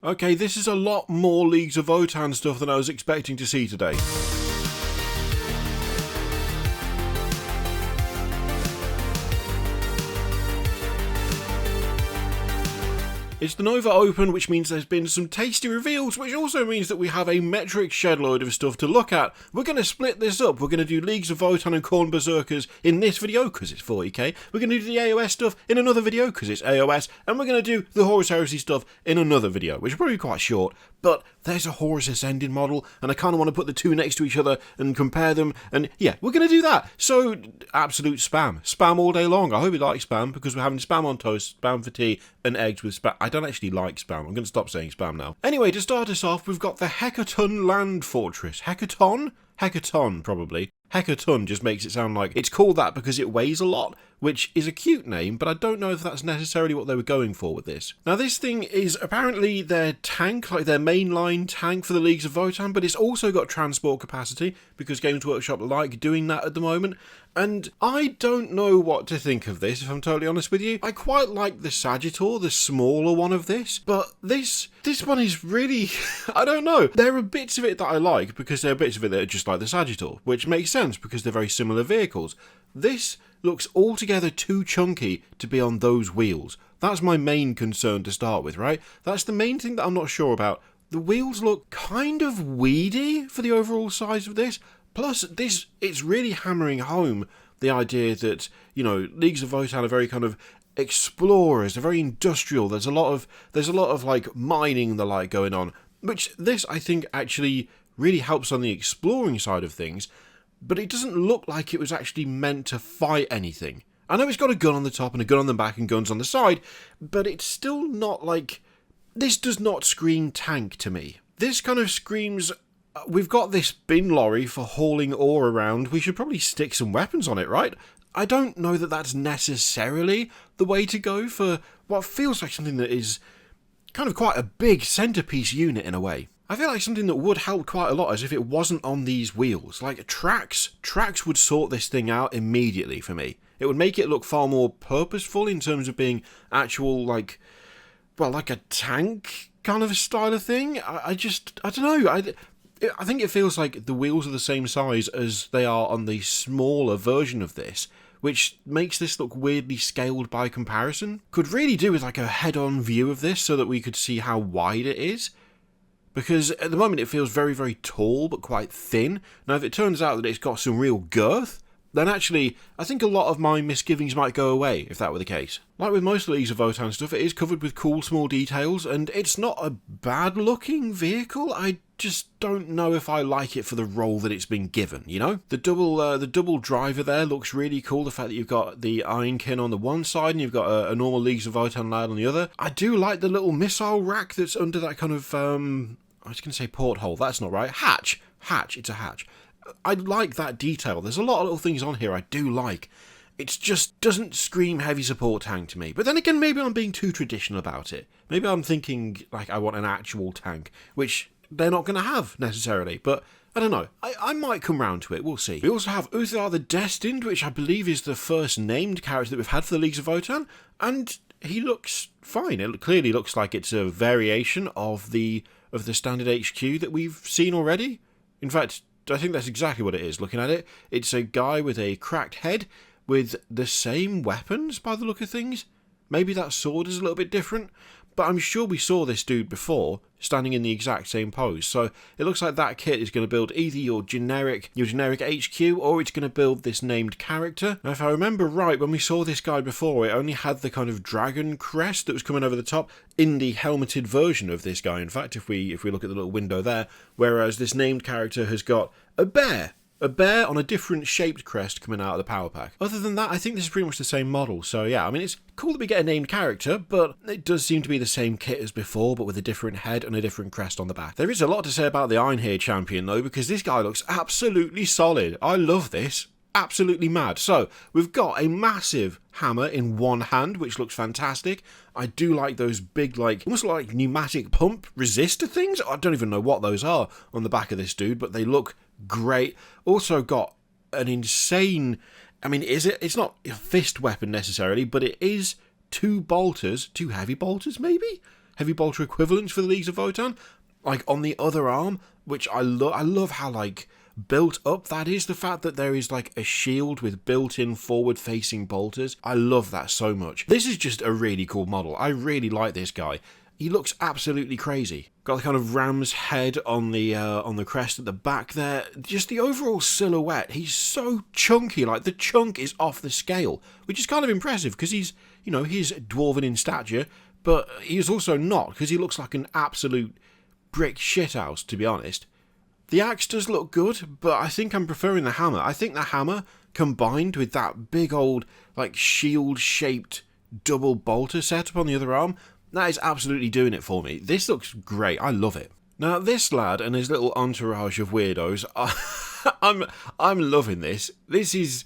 Okay, this is a lot more Leagues of Votann stuff than I was expecting to see today. It's the Nova Open, which means there's been some tasty reveals, which also means that we have a metric shed load of stuff to look at. We're going to split this up. We're going to do Leagues of Votann and Khorne Berserkers in this video, because it's 40k. We're going to do the AOS stuff in another video, because it's AOS. And we're going to do the Horus Heresy stuff in another video, which is probably quite short. But there's a Horus Ascending model, and I kind of want to put the two next to each other and compare them. And yeah, we're going to do that. So, absolute spam. Spam all day long. I hope you like spam, because we're having spam on toast, spam for tea, and eggs with spam. I don't actually like spam. I'm going to stop saying spam now. Anyway, to start us off, we've got the Hecaton Land Fortress. Hecaton? Hecaton, probably. Hecaton just makes it sound like it's called that because it weighs a lot, which is a cute name, but I don't know if that's necessarily what they were going for with this. Now, this thing is apparently their tank, like their mainline tank for the Leagues of Votann, but it's also got transport capacity, because Games Workshop like doing that at the moment, and I don't know what to think of this, if I'm totally honest with you. I quite like the Sagittor, the smaller one of this, but this one is really, I don't know. There are bits of it that I like, because there are bits of it that are just like the Sagittor, which makes sense, because they're very similar vehicles. This looks altogether too chunky to be on those wheels. That's my main concern to start with, right? That's the main thing that I'm not sure about. The wheels look kind of weedy for the overall size of this. Plus, it's really hammering home the idea that, you know, Leagues of Votann are very kind of explorers, they're very industrial, there's a lot of like mining and the like going on, which this I think actually really helps on the exploring side of things, but it doesn't look like it was actually meant to fight anything. I know it's got a gun on the top and a gun on the back and guns on the side, but it's still not like, this does not scream tank to me. This kind of screams, we've got this bin lorry for hauling ore around, we should probably stick some weapons on it, right? I don't know that that's necessarily the way to go for what feels like something that is kind of quite a big centerpiece unit in a way. I feel like something that would help quite a lot is if it wasn't on these wheels. Like tracks would sort this thing out immediately for me. It would make it look far more purposeful in terms of being actual, like, well, like a tank kind of style of thing. I don't know. I think it feels like the wheels are the same size as they are on the smaller version of this, which makes this look weirdly scaled by comparison. Could really do with like a head-on view of this so that we could see how wide it is. Because at the moment it feels very, very tall but quite thin. Now if it turns out that it's got some real girth, then actually I think a lot of my misgivings might go away if that were the case. Like with most Leagues of Votann stuff, it is covered with cool small details, and it's not a bad looking vehicle. I just don't know if I like it for the role that it's been given, you know? The double driver there looks really cool, the fact that you've got the Ironkin on the one side and you've got a normal Leagues of Votann lad on the other. I do like the little missile rack that's under that kind of, I was going to say porthole, that's not right, hatch, it's a hatch. I like that detail. There's a lot of little things on here I do like. It just doesn't scream heavy support tank to me. But then again, maybe I'm being too traditional about it. Maybe I'm thinking like I want an actual tank, which they're not going to have necessarily. But I don't know. I might come round to it. We'll see. We also have Uthar the Destined, which I believe is the first named character that we've had for the Leagues of Votann. And he looks fine. It clearly looks like it's a variation of the standard HQ that we've seen already. In fact, I think that's exactly what it is, looking at it. It's a guy with a cracked head with the same weapons by the look of things. Maybe that sword is a little bit different, but I'm sure we saw this dude before, standing in the exact same pose. So it looks like that kit is going to build either your generic HQ, or it's going to build this named character. Now, if I remember right, when we saw this guy before, it only had the kind of dragon crest that was coming over the top in the helmeted version of this guy. In fact, if we look at the little window there, whereas this named character has got a bear on a different shaped crest coming out of the power pack. Other than that, I think this is pretty much the same model. So yeah, I mean, it's cool that we get a named character, but it does seem to be the same kit as before, but with a different head and a different crest on the back. There is a lot to say about the Ironhair champion though, because this guy looks absolutely solid. I love this. Absolutely mad. So we've got a massive hammer in one hand, which looks fantastic. I do like those big, like, almost like pneumatic pump resistor things. I don't even know what those are on the back of this dude, but they look great. Also got an insane, I mean, it's not a fist weapon necessarily, but it is two heavy bolters maybe? heavy bolter equivalents for the Leagues of Votann. Like, on the other arm, which I love how, like, built up that is. The fact that there is, like, a shield with built-in forward-facing bolters. I love that so much. This is just a really cool model. I really like this guy. He looks absolutely crazy. Got the kind of ram's head on the crest at the back there. Just the overall silhouette. He's so chunky. Like, the chunk is off the scale, which is kind of impressive because he's, you know, he's dwarven in stature, but he's also not because he looks like an absolute brick shithouse, to be honest. The axe does look good, but I think I'm preferring the hammer. I think the hammer, combined with that big old, like, shield-shaped double bolter setup on the other arm, that is absolutely doing it for me. This looks great. I love it. Now, this lad and his little entourage of weirdos, I'm loving this. This is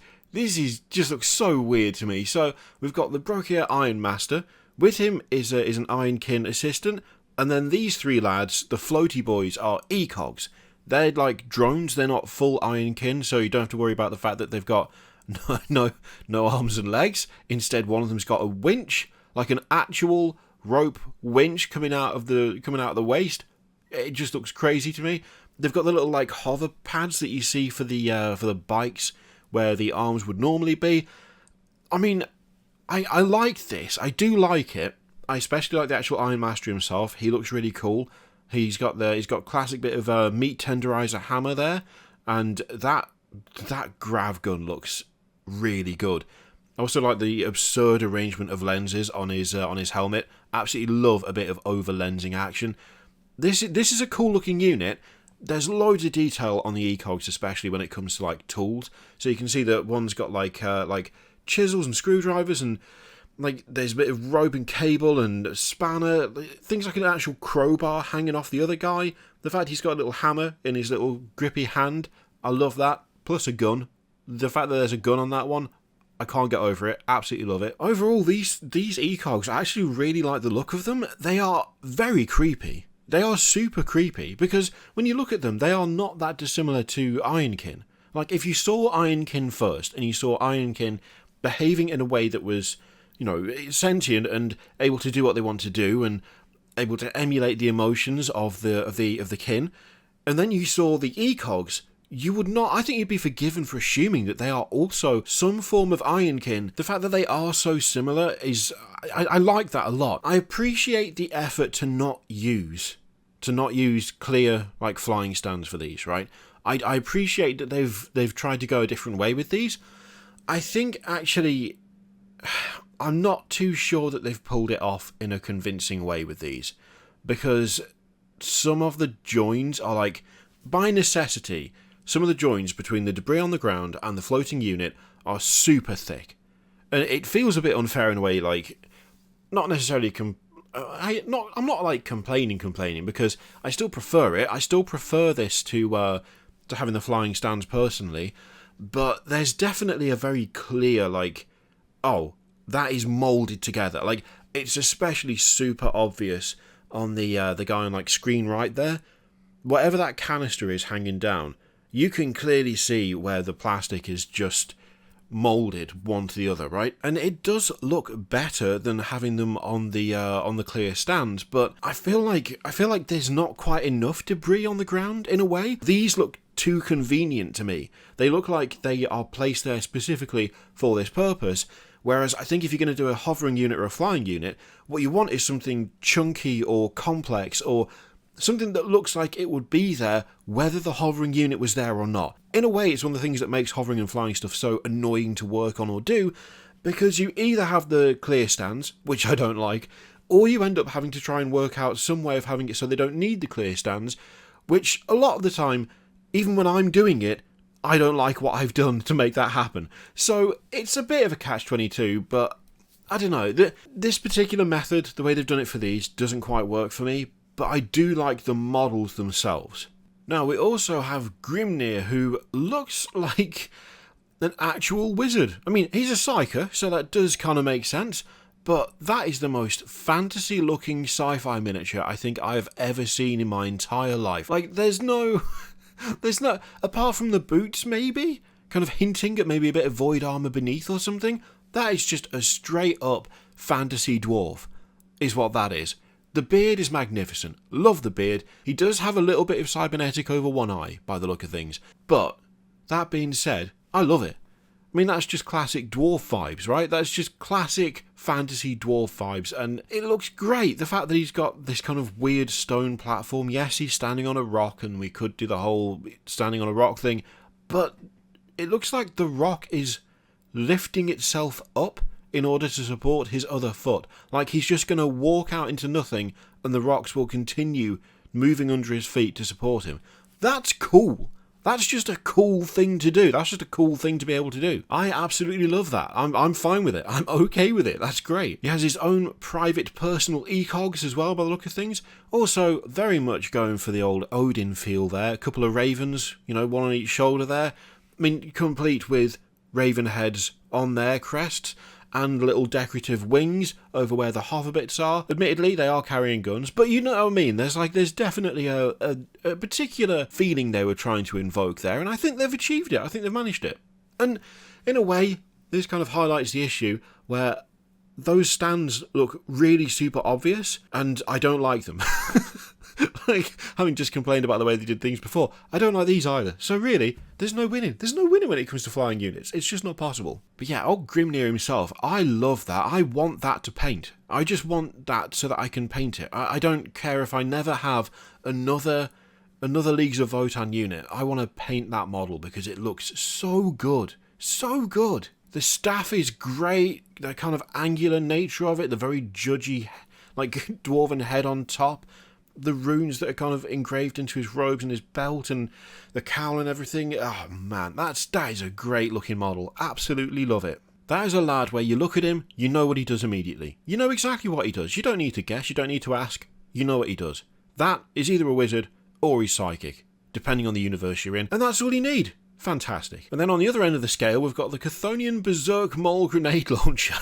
just looks so weird to me. So we've got the Brokier Iron Master. With him is an Ironkin assistant, and then these three lads, the floaty boys, are ecogs. They're like drones. They're not full Ironkin, so you don't have to worry about the fact that they've got no arms and legs. Instead, one of them's got a winch, like an actual rope winch coming out of the waist. It just looks crazy to me. They've got the little like hover pads that you see for the bikes where the arms would normally be. I mean, I like this. I do like it. I especially like the actual Iron Master himself. He looks really cool. He's got classic bit of meat tenderizer hammer there, and that grav gun looks really good. I also like the absurd arrangement of lenses on his helmet. Absolutely love a bit of over-lensing action. This is a cool looking unit. There's loads of detail on the ecogs, especially when it comes to like tools. So you can see that one's got like chisels and screwdrivers, and like there's a bit of rope and cable and a spanner, things like an actual crowbar hanging off the other guy. The fact he's got a little hammer in his little grippy hand, I love that. Plus a gun. The fact that there's a gun on that one, I can't get over it. Absolutely love it. Overall, these ecogs, I actually really like the look of them. They are very creepy. They are super creepy because when you look at them, they are not that dissimilar to Ironkin. Like, if you saw Ironkin first and you saw Ironkin behaving in a way that was, you know, sentient and able to do what they want to do and able to emulate the emotions of the kin, and then you saw the ecogs, you would not, I think you'd be forgiven for assuming that they are also some form of Ironkin. The fact that they are so similar is, I like that a lot. I appreciate the effort to not use clear, like, flying stands for these, right? I appreciate that they've tried to go a different way with these. I think, actually, I'm not too sure that they've pulled it off in a convincing way with these, because some of the joins are, like, by necessity, some of the joins between the debris on the ground and the floating unit are super thick. And it feels a bit unfair in a way, like, not necessarily... I'm not like complaining, because I still prefer it. I still prefer this to having the flying stands personally. But there's definitely a very clear, like, oh, that is moulded together. Like, it's especially super obvious on the guy on, like, screen right there. Whatever that canister is hanging down, you can clearly see where the plastic is just moulded one to the other, right? And it does look better than having them on the clear stands, but I feel like there's not quite enough debris on the ground in a way. These look too convenient to me. They look like they are placed there specifically for this purpose, whereas I think if you're going to do a hovering unit or a flying unit, what you want is something chunky or complex or something that looks like it would be there whether the hovering unit was there or not. In a way, it's one of the things that makes hovering and flying stuff so annoying to work on or do, because you either have the clear stands, which I don't like, or you end up having to try and work out some way of having it so they don't need the clear stands, which a lot of the time, even when I'm doing it, I don't like what I've done to make that happen. So it's a bit of a catch-22, but I don't know. This particular method, the way they've done it for these, doesn't quite work for me, but I do like the models themselves. Now, we also have Grimnir, who looks like an actual wizard. I mean, he's a psyker, so that does kind of make sense, but that is the most fantasy-looking sci-fi miniature I think I have ever seen in my entire life. Like, there's no, apart from the boots, maybe, kind of hinting at maybe a bit of void armor beneath or something, that is just a straight-up fantasy dwarf, is what that is. The beard is magnificent. Love the beard. He does have a little bit of cybernetic over one eye, by the look of things. But, that being said, I love it. I mean, that's just classic dwarf vibes, right? That's just classic fantasy dwarf vibes, and it looks great. The fact that he's got this kind of weird stone platform. Yes, he's standing on a rock, and we could do the whole standing on a rock thing, but it looks like the rock is lifting itself up in order to support his other foot. Like he's just going to walk out into nothing, and the rocks will continue moving under his feet to support him. That's cool. That's just a cool thing to do. That's just a cool thing to be able to do. I absolutely love that. I'm fine with it. I'm okay with it. That's great. He has his own private personal ecogs as well, by the look of things. Also, very much going for the old Odin feel there. A couple of ravens, you know, one on each shoulder there. I mean, complete with raven heads on their crests and little decorative wings over where the hover bits are. Admittedly, they are carrying guns, but you know what I mean. There's definitely a particular feeling they were trying to invoke there, and I think they've achieved it. I think they've managed it. And in a way, this kind of highlights the issue where those stands look really super obvious, and I don't like them. Like, having just complained about the way they did things before, I don't like these either. So really, there's no winning. There's no winning when it comes to flying units. It's just not possible. But yeah, old Grimnir himself, I love that. I want that to paint. I just want that so that I can paint it. I don't care if I never have another Leagues of Votann unit. I want to paint that model because it looks so good. So good. The staff is great. The kind of angular nature of it, the very judgy, like, dwarven head on top. The runes that are kind of engraved into his robes and his belt and the cowl and everything. Oh man, that is a great looking model. Absolutely love it. That is a lad where you look at him, you know what he does immediately. You know exactly what he does. You don't need to guess, you don't need to ask. You know what he does. That is either a wizard or he's psychic, depending on the universe you're in. And that's all you need. Fantastic. And then on the other end of the scale, we've got the Chthonian Berserk Mole Grenade Launcher,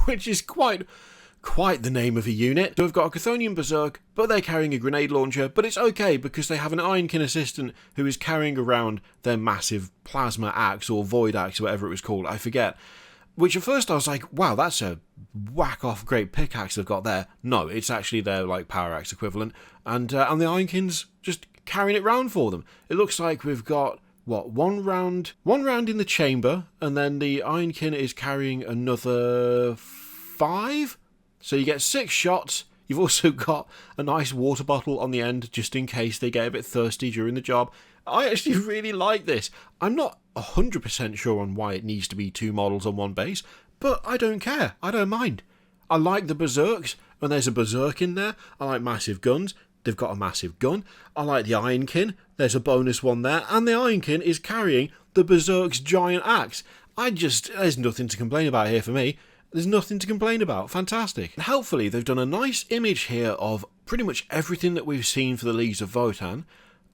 which is quite the name of a unit. So we've got a Chthonian Berserk, but they're carrying a grenade launcher, but it's okay because they have an Ironkin assistant who is carrying around their massive plasma axe or void axe or whatever it was called, I forget. Which at first I was like, wow, that's a whack-off great pickaxe they've got there. No, it's actually their like power axe equivalent, and the Ironkin's just carrying it round for them. It looks like we've got one round in the chamber, and then the Ironkin is carrying another 5. So you get 6 shots. You've also got a nice water bottle on the end, just in case they get a bit thirsty during the job. I actually really like this. I'm not 100% sure on why it needs to be 2 models on one base, but I don't care. I don't mind. I like the Berserks, and there's a Berserk in there. I like massive guns. They've got a massive gun. I like the Ironkin. There's a bonus one there, and the Ironkin is carrying the Berserk's giant axe. There's nothing to complain about here for me. There's nothing to complain about. Fantastic. And helpfully, they've done a nice image here of pretty much everything that we've seen for the Leagues of Votann,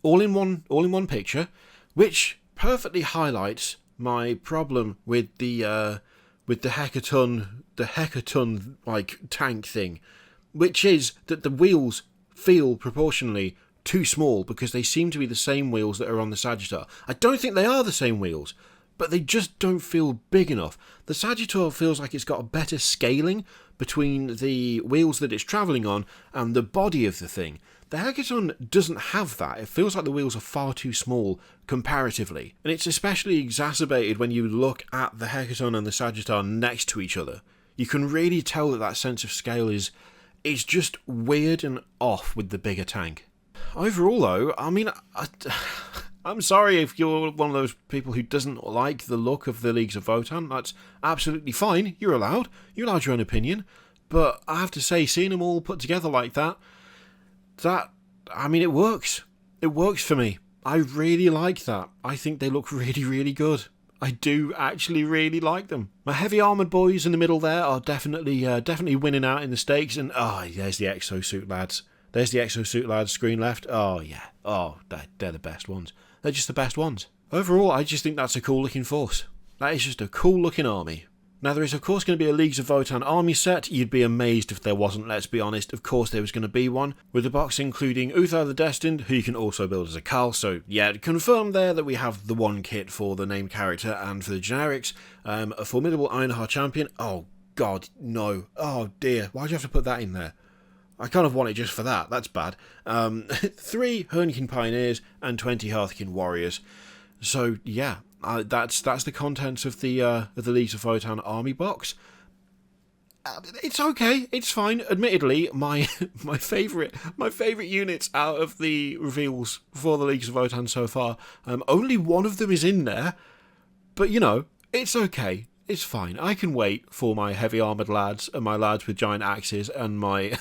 all in one picture, which perfectly highlights my problem with the hecaton like tank thing, which is that the wheels feel proportionally too small because they seem to be the same wheels that are on the Sagittar. I don't think they are the same wheels, but they just don't feel big enough. The Sagittar feels like it's got a better scaling between the wheels that it's travelling on and the body of the thing. The Hecaton doesn't have that. It feels like the wheels are far too small comparatively. And it's especially exacerbated when you look at the Hecaton and the Sagittar next to each other. You can really tell that sense of scale is just weird and off with the bigger tank. Overall though, I mean, I'm sorry if you're one of those people who doesn't like the look of the Leagues of Votann. That's absolutely fine. You're allowed your own opinion. But I have to say, seeing them all put together like that, it works. It works for me. I really like that. I think they look really, really good. I do actually really like them. My heavy armoured boys in the middle there are definitely winning out in the stakes. And there's the exosuit lads. There's the exosuit lads, screen left. Oh yeah. Oh, they're the best ones. They're just the best ones. Overall, I just think that's a cool looking force. That is just a cool looking army. Now there is of course going to be a Leagues of Votann army set. You'd be amazed if there wasn't, let's be honest. Of course there was going to be one, with a box including Uthar the Destined, who you can also build as a Khal. So yeah, confirmed there that we have the one kit for the named character and for the generics. A formidable Ironheart champion. Oh god, no. Oh dear, why'd you have to put that in there? I kind of want it just for that. That's bad. 3 Hurnikin Pioneers and 20 Hearthkin Warriors. So yeah, that's the contents of the Leagues of Votann army box. It's okay. It's fine. Admittedly, my favourite units out of the reveals for the Leagues of Votann so far, only one of them is in there. But you know, it's okay. It's fine. I can wait for my heavy armoured lads and my lads with giant axes and my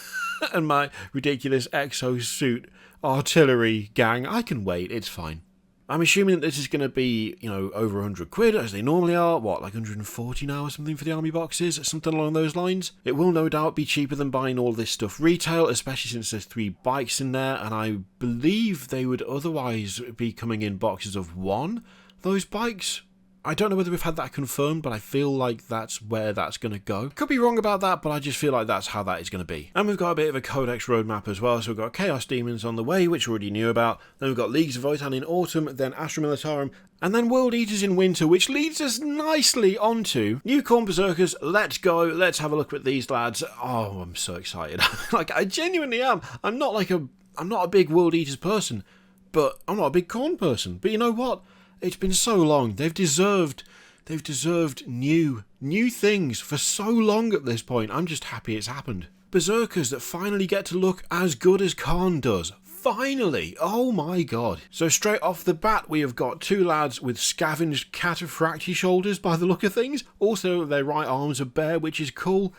and my ridiculous exosuit artillery gang. I can wait. It's fine. I'm assuming that this is going to be, you know, over 100 quid, as they normally are. What, like 140 now or something for the army boxes? Something along those lines. It will no doubt be cheaper than buying all this stuff retail, especially since there's 3 bikes in there, and I believe they would otherwise be coming in boxes of 1, those bikes. I don't know whether we've had that confirmed, but I feel like that's where that's going to go. Could be wrong about that, but I just feel like that's how that is going to be. And we've got a bit of a Codex roadmap as well. So we've got Chaos Demons on the way, which we already knew about. Then we've got Leagues of Votann in autumn, then Astra Militarum, and then World Eaters in winter, which leads us nicely onto new Khorne Berserkers. Let's go. Let's have a look at these lads. Oh, I'm so excited. Like, I genuinely am. I'm not a big World Eaters person, but I'm not a big Khorne person. But you know what? It's been so long. They've deserved new things for so long at this point. I'm just happy it's happened. Berserkers that finally get to look as good as Khorne does. Finally! Oh my god. So straight off the bat, we have got 2 lads with scavenged cataphracti shoulders by the look of things. Also, their right arms are bare, which is cool.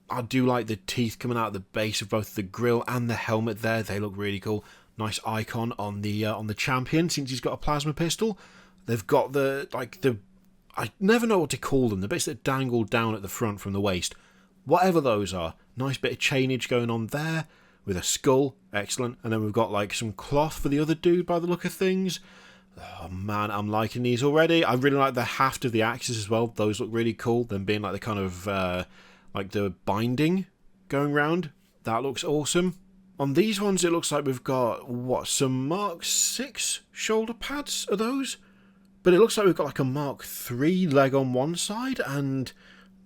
I do like the teeth coming out of the base of both the grill and the helmet there. They look really cool. Nice icon on the champion, since he's got a plasma pistol. They've got I never know what to call them, the bits that dangle down at the front from the waist. Whatever those are. Nice bit of chainage going on there, with a skull, excellent. And then we've got like some cloth for the other dude by the look of things. Oh man, I'm liking these already. I really like the haft of the axes as well. Those look really cool. Them being like the kind of, like the binding going round. That looks awesome. On these ones, it looks like we've got, what, some Mark 6 shoulder pads? Are those? But it looks like we've got like a Mark 3 leg on one side and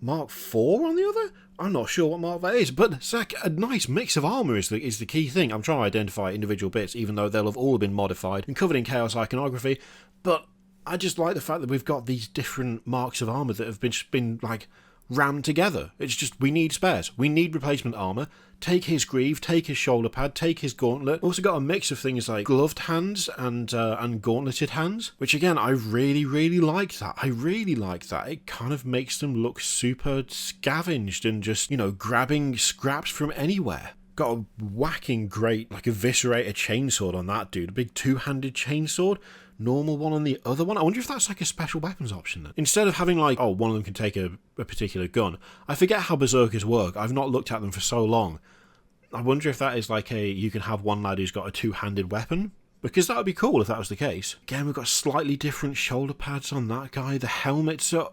Mark 4 on the other? I'm not sure what mark that is, but it's like a nice mix of armour is the key thing. I'm trying to identify individual bits, even though they'll have all been modified and covered in chaos iconography. But I just like the fact that we've got these different marks of armour that have been like rammed together. It's just, we need spares. We need replacement armour. Take his greave, take his shoulder pad, take his gauntlet. Also got a mix of things like gloved hands and gauntleted hands, which again, I really, really like that. I really like that. It kind of makes them look super scavenged and just, you know, grabbing scraps from anywhere. Got a whacking great, like, eviscerator chainsword on that dude. A big 2-handed chainsword. Normal one on the other one. I wonder if that's like a special weapons option then. Instead of having like, oh, one of them can take a particular gun. I forget how Berserkers work. I've not looked at them for so long. I wonder if that is like you can have one lad who's got a 2-handed weapon. Because that would be cool if that was the case. Again, we've got slightly different shoulder pads on that guy. The helmets are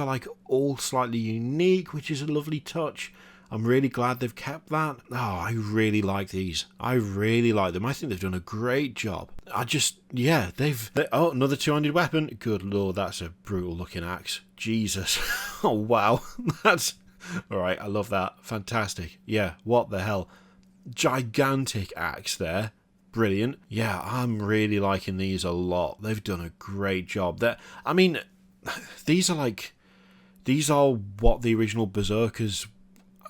like all slightly unique, which is a lovely touch. I'm really glad they've kept that. Oh, I really like these. I really like them. I think they've done a great job. Oh, another 2-handed weapon. Good lord, that's a brutal looking axe. Jesus. Oh, wow. That's... Alright, I love that. Fantastic. Yeah, what the hell. Gigantic axe there. Brilliant. Yeah, I'm really liking these a lot. They've done a great job. These are what the original Berserkers...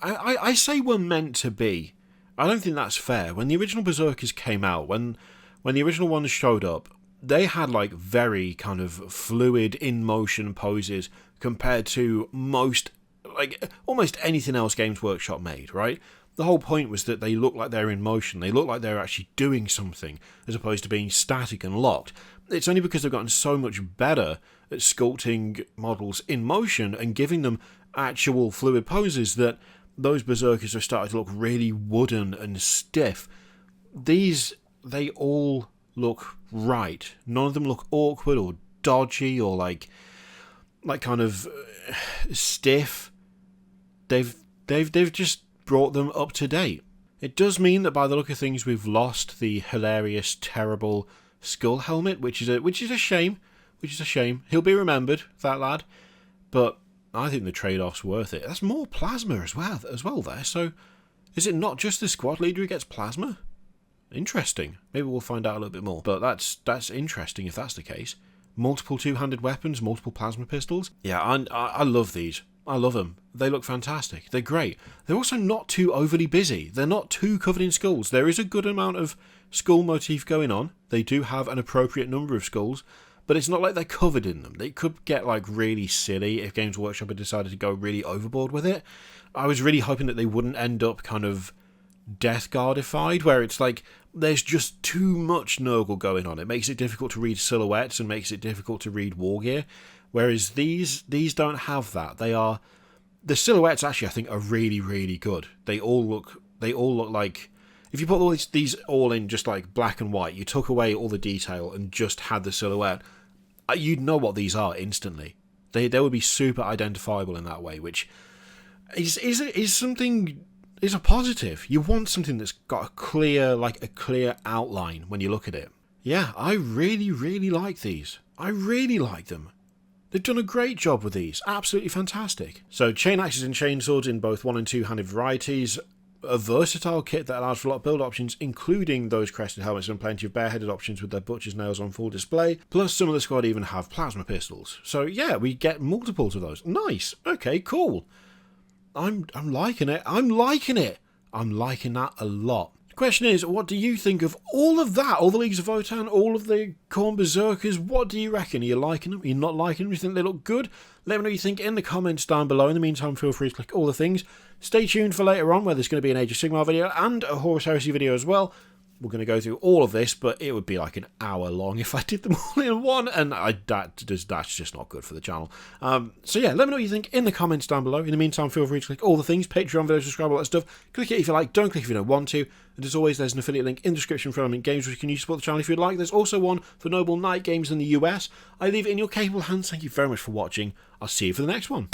I say were meant to be. I don't think that's fair. When the original Berserkers came out, when the original ones showed up, they had like very kind of fluid in-motion poses compared to almost anything else Games Workshop made, right? The whole point was that they look like they're in motion. They look like they're actually doing something as opposed to being static and locked. It's only because they've gotten so much better at sculpting models in motion and giving them actual fluid poses that those Berserkers have started to look really wooden and stiff. These, they all look right. None of them look awkward or dodgy or like kind of stiff. They've just brought them up to date. It does mean that by the look of things we've lost the hilarious, terrible skull helmet, which is a shame. He'll be remembered, that lad. But I think the trade-off's worth it. That's more plasma as well there, so Is it not just the squad leader who gets plasma? Interesting. Maybe we'll find out a little bit more. But that's interesting if that's the case. Multiple two-handed weapons, multiple plasma pistols. Yeah, I love these. I love them. They look fantastic. They're great. They're also not too overly busy. They're not too covered in skulls. There is a good amount of skull motif going on. They do have an appropriate number of skulls, but it's not like they're covered in them. They could get like really silly if Games Workshop had decided to go really overboard with it. I was really hoping that they wouldn't end up kind of Death Guardified, where it's like there's just too much Nurgle going on. It makes it difficult to read silhouettes and makes it difficult to read war gear. Whereas these don't have that. The silhouettes actually I think are really, really good. They all look like, if you put all these all in just like black and white, you took away all the detail and just had the silhouette, you'd know what these are instantly. They would be super identifiable in that way, which is something. Is a positive. You want something that's got a clear outline when you look at it. Yeah, I really, really like these. I really like them. They've done a great job with these. Absolutely fantastic. So chain axes and chainswords in both one and two-handed varieties. A versatile kit that allows for a lot of build options, including those crested helmets, and plenty of bareheaded options with their butcher's nails on full display. Plus some of the squad even have plasma pistols. So yeah, we get multiples of those. Nice. Okay, cool. I'm liking it. I'm liking it. I'm liking that a lot. The question is, what do you think of all of that? All the Leagues of Votann, all of the Khorne Berserkers, what do you reckon? Are you liking them? Are you not liking them? Do you think they look good? Let me know what you think in the comments down below. In the meantime, feel free to click all the things. Stay tuned for later on, where there's going to be an Age of Sigmar video and a Horus Heresy video as well. We're going to go through all of this, but it would be like an hour long if I did them all in one, and that's just not good for the channel. So yeah, let me know what you think in the comments down below. In the meantime, feel free to click all the things, Patreon videos, subscribe, all that stuff. Click it if you like, don't click if you don't want to. And as always, there's an affiliate link in the description for Element Games, which you can use to support the channel if you'd like. There's also one for Noble Knight Games in the US. I leave it in your capable hands. Thank you very much for watching. I'll see you for the next one.